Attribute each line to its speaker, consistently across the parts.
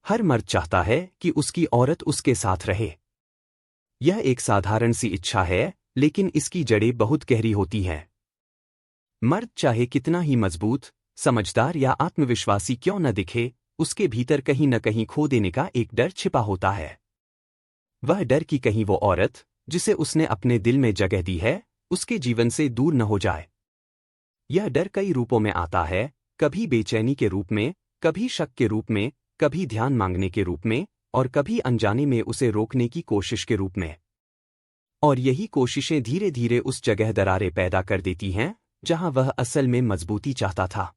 Speaker 1: हर मर्द चाहता है कि उसकी औरत उसके साथ रहे। यह एक साधारण सी इच्छा है, लेकिन इसकी जड़ें बहुत गहरी होती हैं। मर्द चाहे कितना ही मजबूत, समझदार या आत्मविश्वासी क्यों न दिखे, उसके भीतर कहीं न कहीं खो देने का एक डर छिपा होता है। वह डर कि कहीं वो औरत, जिसे उसने अपने दिल में जगह दी है, उसके जीवन से दूर न हो जाए। यह डर कई रूपों में आता है, कभी बेचैनी के रूप में, कभी शक के रूप में, कभी ध्यान मांगने के रूप में, और कभी अनजाने में उसे रोकने की कोशिश के रूप में। और यही कोशिशें धीरे धीरे उस जगह दरारें पैदा कर देती हैं, जहां वह असल में मजबूती चाहता था।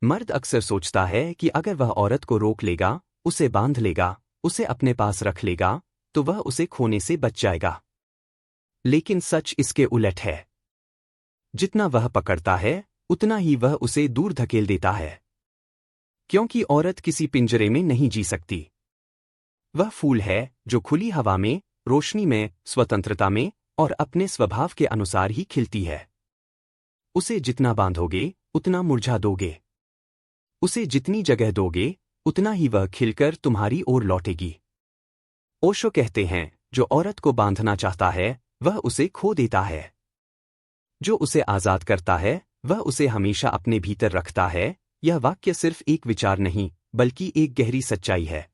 Speaker 1: मर्द अक्सर सोचता है कि अगर वह औरत को रोक लेगा, उसे बांध लेगा, उसे अपने पास रख लेगा, तो वह उसे खोने से बच जाएगा। लेकिन सच इसके उलट है। जितना वह पकड़ता है, उतना ही वह उसे दूर धकेल देता है। क्योंकि औरत किसी पिंजरे में नहीं जी सकती। वह फूल है जो खुली हवा में, रोशनी में, स्वतंत्रता में और अपने स्वभाव के अनुसार ही खिलती है। उसे जितना बांधोगे, उतना मुरझा दोगे। उसे जितनी जगह दोगे, उतना ही वह खिलकर तुम्हारी ओर लौटेगी। ओशो कहते हैं, जो औरत को बांधना चाहता है, वह उसे खो देता है। जो उसे आजाद करता है, वह उसे हमेशा अपने भीतर रखता है। यह वाक्य सिर्फ एक विचार नहीं, बल्कि एक गहरी सच्चाई है।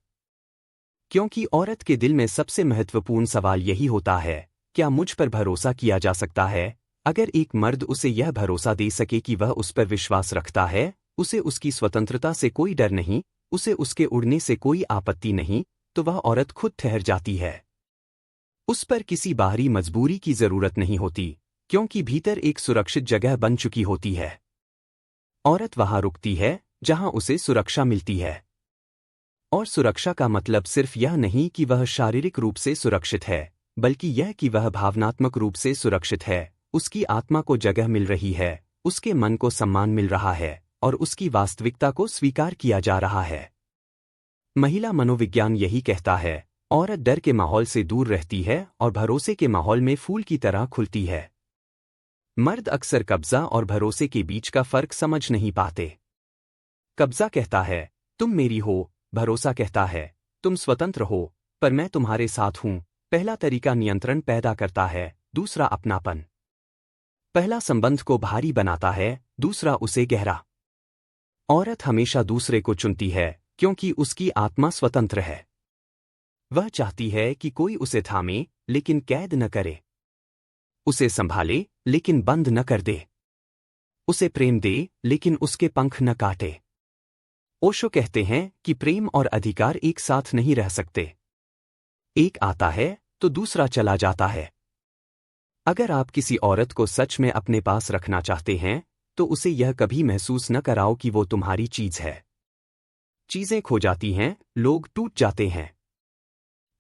Speaker 1: क्योंकि औरत के दिल में सबसे महत्वपूर्ण सवाल यही होता है, क्या मुझ पर भरोसा किया जा सकता है? अगर एक मर्द उसे यह भरोसा दे सके कि वह उस पर विश्वास रखता है, उसे उसकी स्वतंत्रता से कोई डर नहीं, उसे उसके उड़ने से कोई आपत्ति नहीं, तो वह औरत खुद ठहर जाती है। उस पर किसी बाहरी मजबूरी की जरूरत नहीं होती, क्योंकि भीतर एक सुरक्षित जगह बन चुकी होती है। औरत वहां रुकती है, जहां उसे सुरक्षा मिलती है। और सुरक्षा का मतलब सिर्फ यह नहीं कि वह शारीरिक रूप से सुरक्षित है, बल्कि यह कि वह भावनात्मक रूप से सुरक्षित है। उसकी आत्मा को जगह मिल रही है, उसके मन को सम्मान मिल रहा है, और उसकी वास्तविकता को स्वीकार किया जा रहा है। महिला मनोविज्ञान यही कहता है, औरत डर के माहौल से दूर रहती है और भरोसे के माहौल में फूल की तरह खुलती है। मर्द अक्सर कब्जा और भरोसे के बीच का फर्क समझ नहीं पाते। कब्जा कहता है, तुम मेरी हो, भरोसा कहता है, तुम स्वतंत्र हो, पर मैं तुम्हारे साथ हूं। पहला तरीका नियंत्रण पैदा करता है, दूसरा अपनापन। पहला संबंध को भारी बनाता है, दूसरा उसे गहरा। औरत हमेशा दूसरे को चुनती है, क्योंकि उसकी आत्मा स्वतंत्र है। वह चाहती है कि कोई उसे थामे, लेकिन कैद न करे। उसे संभाले, लेकिन बंद न कर दे। उसे प्रेम दे, लेकिन उसके पंख न काटे। ओशो कहते हैं कि प्रेम और अधिकार एक साथ नहीं रह सकते। एक आता है, तो दूसरा चला जाता है। अगर आप किसी औरत को सच में अपने पास रखना चाहते हैं, तो उसे यह कभी महसूस न कराओ कि वो तुम्हारी चीज है। चीजें खो जाती हैं, लोग टूट जाते हैं।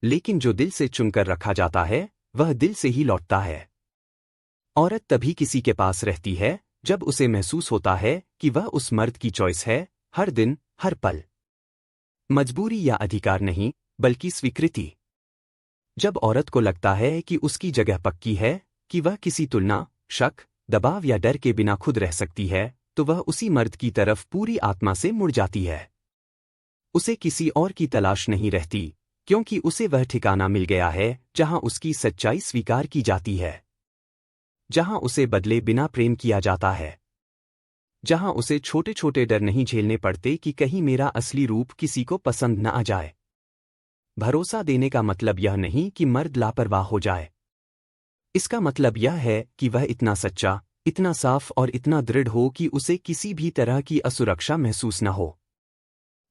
Speaker 1: लेकिन जो दिल से चुनकर रखा जाता है, वह दिल से ही लौटता है। औरत तभी किसी के पास रहती है, जब उसे महसूस होता है कि वह उस मर्द की चॉइस है, हर दिन, हर पल। मजबूरी या अधिकार नहीं, बल्कि स्वीकृति। जब औरत को लगता है कि उसकी जगह पक्की है, कि वह किसी तुलना, शक, दबाव या डर के बिना खुद रह सकती है, तो वह उसी मर्द की तरफ पूरी आत्मा से मुड़ जाती है। उसे किसी और की तलाश नहीं रहती, क्योंकि उसे वह ठिकाना मिल गया है, जहां उसकी सच्चाई स्वीकार की जाती है। जहां उसे बदले बिना प्रेम किया जाता है। जहां उसे छोटे छोटे डर नहीं झेलने पड़ते कि कहीं मेरा असली रूप किसी को पसंद न आ जाए। भरोसा देने का मतलब यह नहीं कि मर्द लापरवाह हो जाए। इसका मतलब यह है कि वह इतना सच्चा, इतना साफ और इतना दृढ़ हो कि उसे किसी भी तरह की असुरक्षा महसूस न हो।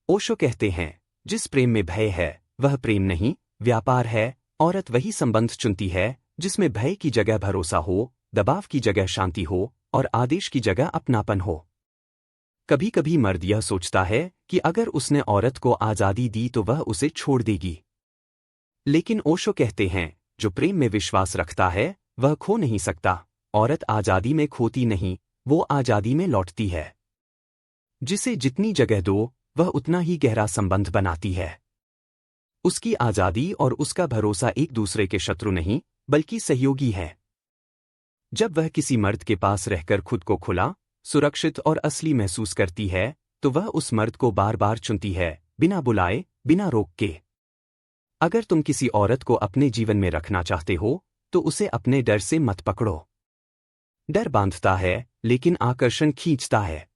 Speaker 1: ओशो कहते हैं, जिस प्रेम में भय है, वह प्रेम नहीं, व्यापार है। औरत वही संबंध चुनती है, जिसमें भय की जगह भरोसा हो, दबाव की जगह शांति हो, और आदेश की जगह अपनापन हो। कभी कभी मर्द यह सोचता है कि अगर उसने औरत को आज़ादी दी तो वह उसे छोड़ देगी। लेकिन ओशो कहते हैं, जो प्रेम में विश्वास रखता है, वह खो नहीं सकता। औरत आज़ादी में खोती नहीं, वो आज़ादी में लौटती है। जिसे जितनी जगह दो, वह उतना ही गहरा संबंध बनाती है। उसकी आज़ादी और उसका भरोसा एक दूसरे के शत्रु नहीं, बल्कि सहयोगी है। जब वह किसी मर्द के पास रहकर खुद को खुला, सुरक्षित और असली महसूस करती है, तो वह उस मर्द को बार बार चुनती है, बिना बुलाए, बिना रोक के। अगर तुम किसी औरत को अपने जीवन में रखना चाहते हो तो उसे अपने डर से मत पकड़ो। डर बांधता है लेकिन आकर्षण खींचता है।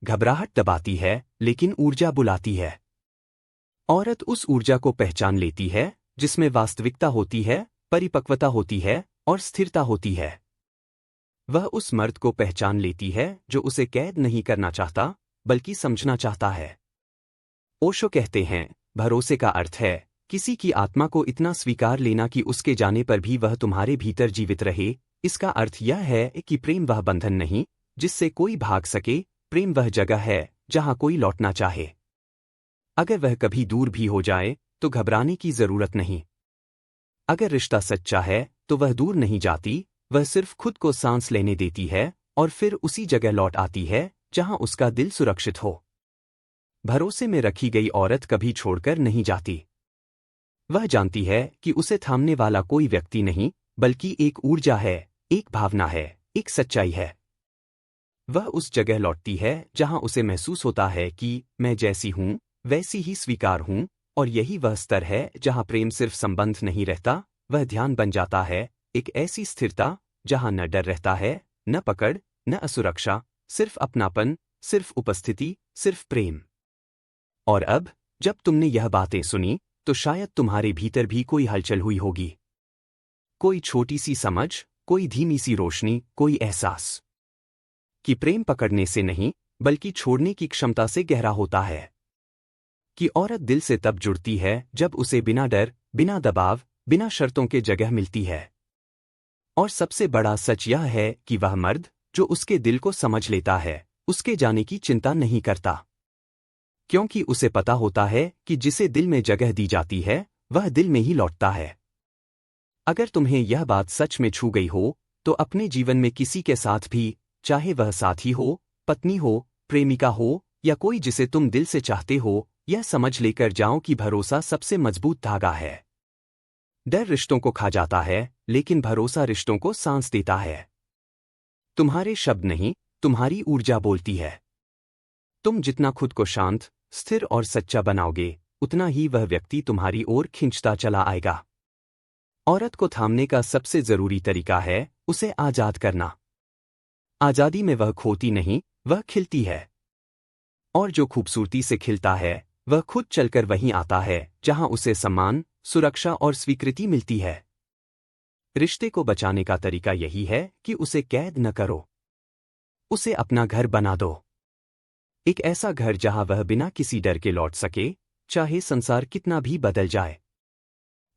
Speaker 1: घबराहट दबाती है लेकिन ऊर्जा बुलाती है। औरत उस ऊर्जा को पहचान लेती है जिसमें वास्तविकता होती है, परिपक्वता होती है और स्थिरता होती है। वह उस मर्द को पहचान लेती है जो उसे कैद नहीं करना चाहता बल्कि समझना चाहता है। ओशो कहते हैं, भरोसे का अर्थ है किसी की आत्मा को इतना स्वीकार लेना कि उसके जाने पर भी वह तुम्हारे भीतर जीवित रहे। इसका अर्थ यह है कि प्रेम वह बंधन नहीं जिससे कोई भाग सके, प्रेम वह जगह है जहां कोई लौटना चाहे। अगर वह कभी दूर भी हो जाए तो घबराने की जरूरत नहीं। अगर रिश्ता सच्चा है तो वह दूर नहीं जाती, वह सिर्फ खुद को सांस लेने देती है और फिर उसी जगह लौट आती है जहां उसका दिल सुरक्षित हो। भरोसे में रखी गई औरत कभी छोड़कर नहीं जाती। वह जानती है कि उसे थामने वाला कोई व्यक्ति नहीं बल्कि एक ऊर्जा है, एक भावना है, एक सच्चाई है। वह उस जगह लौटती है जहां उसे महसूस होता है कि मैं जैसी हूं वैसी ही स्वीकार हूं, और यही वह स्तर है जहां प्रेम सिर्फ संबंध नहीं रहता, वह ध्यान बन जाता है, एक ऐसी स्थिरता जहां न डर रहता है, न पकड़, न असुरक्षा, सिर्फ अपनापन, सिर्फ उपस्थिति, सिर्फ प्रेम। और अब जब तुमने यह बातें सुनी तो शायद तुम्हारे भीतर भी कोई हलचल हुई होगी। कोई छोटी सी समझ, कोई धीमी सी रोशनी, कोई एहसास कि प्रेम पकड़ने से नहीं बल्कि छोड़ने की क्षमता से गहरा होता है। कि औरत दिल से तब जुड़ती है जब उसे बिना डर, बिना दबाव, बिना शर्तों के जगह मिलती है। और सबसे बड़ा सच यह है कि वह मर्द जो उसके दिल को समझ लेता है उसके जाने की चिंता नहीं करता, क्योंकि उसे पता होता है कि जिसे दिल में जगह दी जाती है वह दिल में ही लौटता है। अगर तुम्हें यह बात सच में छू गई हो तो अपने जीवन में किसी के साथ भी, चाहे वह साथी हो, पत्नी हो, प्रेमिका हो या कोई जिसे तुम दिल से चाहते हो, यह समझ लेकर जाओ कि भरोसा सबसे मजबूत धागा है। डर रिश्तों को खा जाता है लेकिन भरोसा रिश्तों को सांस देता है। तुम्हारे शब्द नहीं, तुम्हारी ऊर्जा बोलती है। तुम जितना खुद को शांत, स्थिर और सच्चा बनाओगे उतना ही वह व्यक्ति तुम्हारी ओर खींचता चला आएगा। औरत को थामने का सबसे जरूरी तरीका है उसे आजाद करना। आजादी में वह खोती नहीं, वह खिलती है। और जो खूबसूरती से खिलता है वह खुद चलकर वहीं आता है जहां उसे सम्मान, सुरक्षा और स्वीकृति मिलती है। रिश्ते को बचाने का तरीका यही है कि उसे कैद न करो, उसे अपना घर बना दो। एक ऐसा घर जहां वह बिना किसी डर के लौट सके, चाहे संसार कितना भी बदल जाए।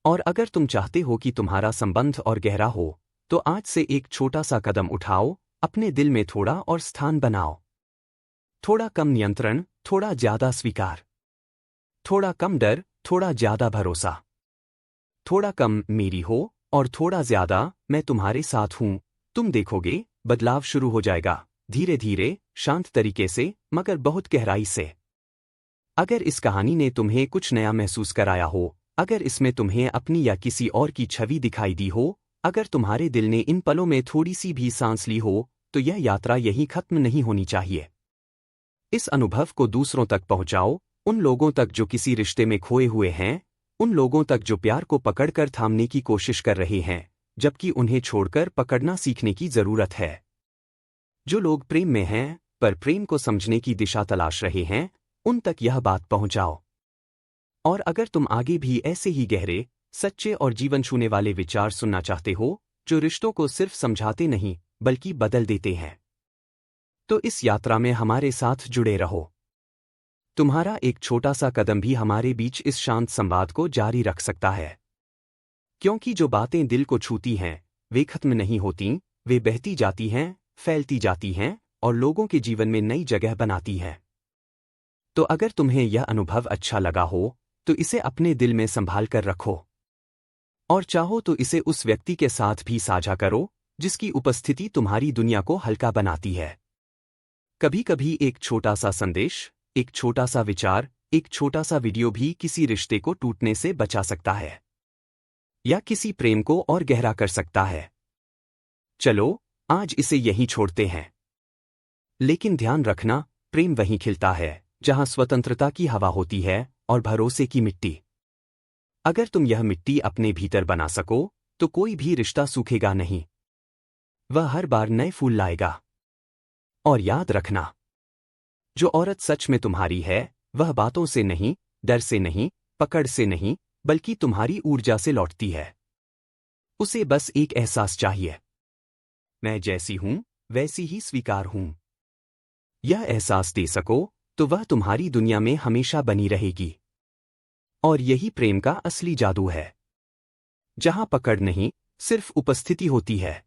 Speaker 1: और अगर तुम चाहते हो कि तुम्हारा संबंध और गहरा हो तो आज से एक छोटा सा कदम उठाओ, अपने दिल में थोड़ा और स्थान बनाओ। थोड़ा कम नियंत्रण, थोड़ा ज्यादा स्वीकार। थोड़ा कम डर, थोड़ा ज्यादा भरोसा। थोड़ा कम मेरी हो और थोड़ा ज्यादा मैं तुम्हारे साथ हूं। तुम देखोगे बदलाव शुरू हो जाएगा, धीरे धीरे, शांत तरीके से, मगर बहुत गहराई से। अगर इस कहानी ने तुम्हें कुछ नया महसूस कराया हो, अगर इसमें तुम्हें अपनी या किसी और की छवि दिखाई दी हो, अगर तुम्हारे दिल ने इन पलों में थोड़ी सी भी सांस ली हो, तो यह यात्रा यहीं खत्म नहीं होनी चाहिए। इस अनुभव को दूसरों तक पहुंचाओ, उन लोगों तक जो किसी रिश्ते में खोए हुए हैं, उन लोगों तक जो प्यार को पकड़कर थामने की कोशिश कर रहे हैं जबकि उन्हें छोड़कर पकड़ना सीखने की जरूरत है। जो लोग प्रेम में हैं पर प्रेम को समझने की दिशा तलाश रहे हैं, उन तक यह बात पहुंचाओ। और अगर तुम आगे भी ऐसे ही गहरे, सच्चे और जीवन छूने वाले विचार सुनना चाहते हो जो रिश्तों को सिर्फ समझाते नहीं बल्कि बदल देते हैं, तो इस यात्रा में हमारे साथ जुड़े रहो। तुम्हारा एक छोटा सा कदम भी हमारे बीच इस शांत संवाद को जारी रख सकता है। क्योंकि जो बातें दिल को छूती हैं वे खत्म नहीं होती, वे बहती जाती हैं, फैलती जाती हैं और लोगों के जीवन में नई जगह बनाती हैं। तो अगर तुम्हें यह अनुभव अच्छा लगा हो तो इसे अपने दिल में संभाल कर रखो, और चाहो तो इसे उस व्यक्ति के साथ भी साझा करो जिसकी उपस्थिति तुम्हारी दुनिया को हल्का बनाती है। कभी कभी एक छोटा सा संदेश, एक छोटा सा विचार, एक छोटा सा वीडियो भी किसी रिश्ते को टूटने से बचा सकता है या किसी प्रेम को और गहरा कर सकता है। चलो आज इसे यहीं छोड़ते हैं, लेकिन ध्यान रखना, प्रेम वहीं खिलता है जहां स्वतंत्रता की हवा होती है और भरोसे की मिट्टी। अगर तुम यह मिट्टी अपने भीतर बना सको तो कोई भी रिश्ता सूखेगा नहीं, वह हर बार नए फूल लाएगा। और याद रखना, जो औरत सच में तुम्हारी है वह बातों से नहीं, डर से नहीं, पकड़ से नहीं, बल्कि तुम्हारी ऊर्जा से लौटती है। उसे बस एक एहसास चाहिए, मैं जैसी हूं वैसी ही स्वीकार हूं। यह एहसास दे सको तो वह तुम्हारी दुनिया में हमेशा बनी रहेगी। और यही प्रेम का असली जादू है, जहां पकड़ नहीं, सिर्फ उपस्थिति होती है।